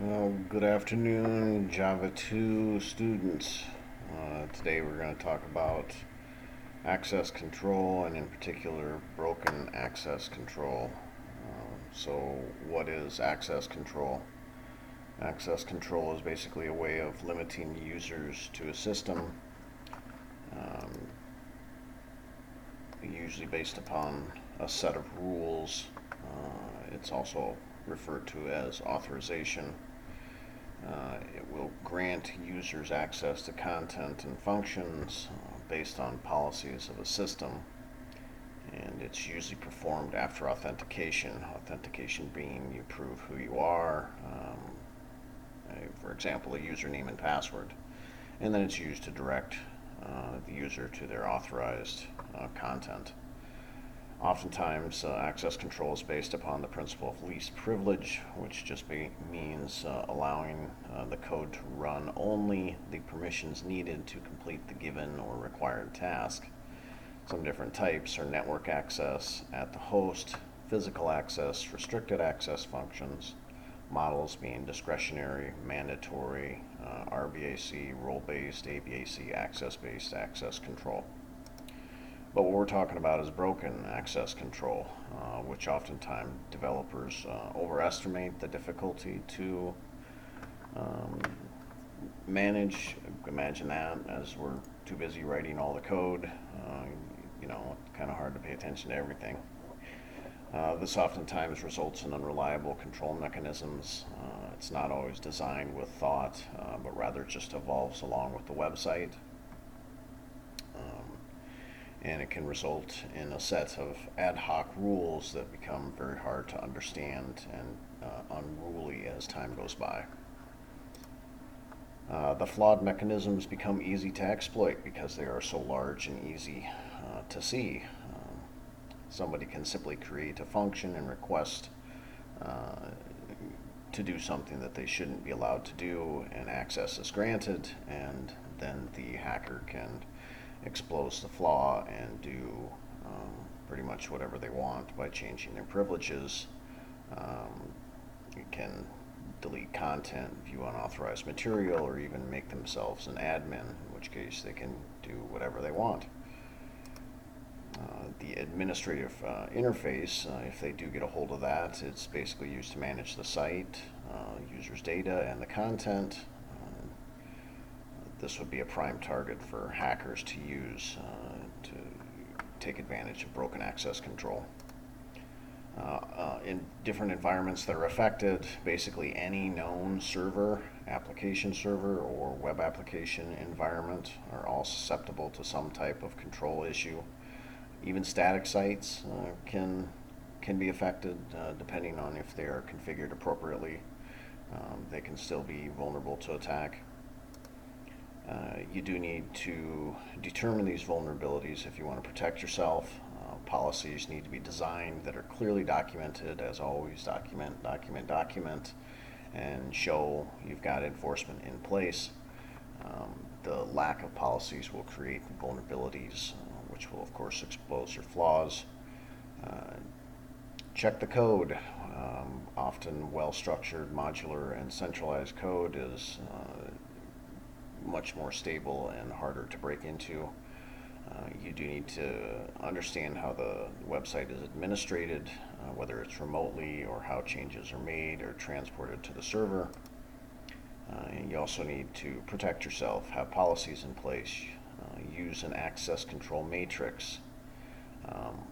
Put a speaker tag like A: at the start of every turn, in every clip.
A: Well, good afternoon, Java 2 students. Today we're going to talk about access control and, in particular, broken access control. What is access control? Access control is basically a way of limiting users to a system, um, usually based upon a set of rules. It's also referred to as authorization. It will grant users access to content and functions based on policies of a system, and it's usually performed after authentication. Authentication being you prove who you are, for example, a username and password, and then it's used to direct the user to their authorized content. Oftentimes, access control is based upon the principle of least privilege, which just means allowing the code to run only the permissions needed to complete the given or required task. Some different types are network access at the host, physical access, restricted access functions, models being discretionary, mandatory, RBAC, role-based, ABAC, access-based access control. But what we're talking about is broken access control, which oftentimes developers overestimate the difficulty to um, manage. Imagine that as we're too busy writing all the code. It's kind of hard to pay attention to everything. This oftentimes results in unreliable control mechanisms. It's not always designed with thought, but rather just evolves along with the website. And it can result in a set of ad hoc rules that become very hard to understand and unruly as time goes by. The flawed mechanisms become easy to exploit because they are so large and easy to see. Somebody can simply create a function and request to do something that they shouldn't be allowed to do, and access is granted, and then the hacker can expose the flaw and do pretty much whatever they want by changing their privileges. You can delete content, view unauthorized material, or even make themselves an admin, in which case they can do whatever they want. The administrative interface, if they do get a hold of that, it's basically used to manage the site, users' data, and the content. This would be a prime target for hackers to use to take advantage of broken access control. In different environments that are affected, basically any known server, application server, or web application environment are all susceptible to some type of control issue. Even static sites can be affected depending on if they are configured appropriately. They can still be vulnerable to attack. You do need to determine these vulnerabilities if you want to protect yourself. Policies need to be designed that are clearly documented. As always, document, and show you've got enforcement in place. The lack of policies will create vulnerabilities, which will, of course, expose your flaws. Check the code. Often well-structured, modular, and centralized code is much more stable and harder to break into. You do need to understand how the website is administrated, whether it's remotely or how changes are made or transported to the server. And you also need to protect yourself, have policies in place, use an access control matrix.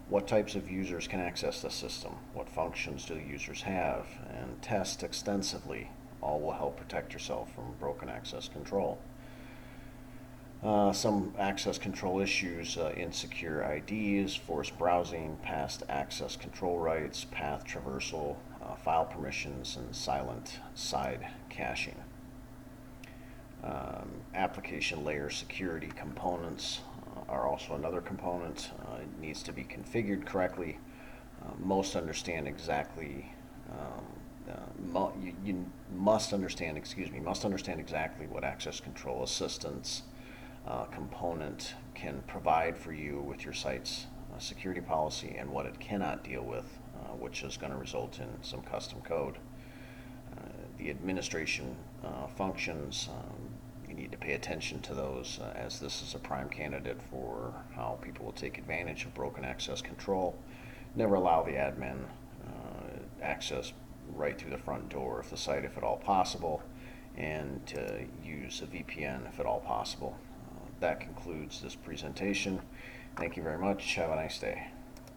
A: What types of users can access the system? What functions do the users have? And test extensively. All will help protect yourself from broken access control. Some access control issues, insecure IDs, forced browsing, past access control rights, path traversal, file permissions, and silent side caching. Application layer security components are also another component. It needs to be configured correctly. Most understand exactly you must understand, must understand exactly what access control assistance component can provide for you with your site's security policy and what it cannot deal with, which is going to result in some custom code. the administration functions. You need to pay attention to those as this is a prime candidate for how people will take advantage of broken access control. Never allow the admin access right through the front door of the site if at all possible, and to use a VPN if at all possible. That concludes this presentation. Thank you very much. Have a nice day.